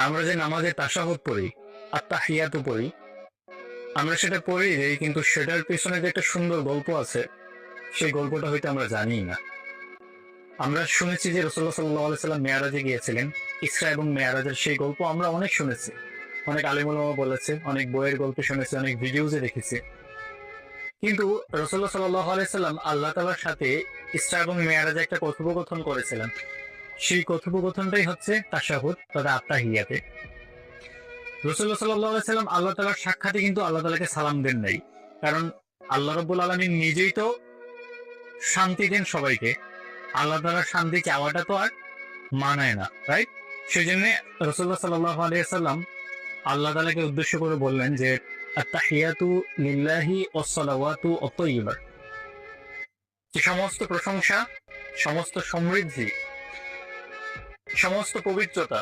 আমরা যে নামাজে তাশাহুদ পড়ি, আত্তাহিয়াতু পড়ি, আমরা সেটা পড়ি কিন্তু সেটার পিছনে যে একটা সুন্দর গল্প আছে, সেই গল্পটা হয়তো আমরা জানি না। আমরা শুনেছি যে রাসূলুল্লাহ সাল্লাল্লাহু আলাইহি সাল্লাম মেরাজে গিয়েছিলেন। ইসরা এবং মেরাজের সেই গল্প আমরা অনেক শুনেছি, অনেক আলিম উলামা বলেছে, অনেক বইয়ের গল্প শুনেছি, অনেক ভিডিওজে দেখেছি। কিন্তু রাসূলুল্লাহ সাল্লাল্লাহু আলাইহি সাল্লাম আল্লাহ তাআলার সাথে ইসরা এবং মেরাজে একটা কথোপকথন করেছিলেন। সেই কথোপকথনটাই হচ্ছে তাশাহুদ তথা আত্তাহিয়াতে। রাসূলুল্লাহ সাল্লাল্লাহু আলাইহি সাল্লাম আল্লাহ তাআলার সাক্ষাতে কিন্তু আল্লাহ তাআলাকে সালাম দেন নাই। কারণ আল্লাহ রাব্বুল আলামিন নিজেই তো শান্তি দেন সবাইকে। আল্লাহ তাআলার শান্তি চাওয়াটা তো আর মানায় না, রাইট? সেজন্য রাসূলুল্লাহ সাল্লাল্লাহু আলাইহি সাল্লাম আল্লাহ তাআলাকে উদ্দেশ্য করে বললেন যে আত্তাহিয়াতু লিল্লাহি ওয়াস সালাওয়াতু আত-তাইয়্যিবা, যে সমস্ত প্রশংসা, সমস্ত সমৃদ্ধি, সমস্ত পবিত্রতা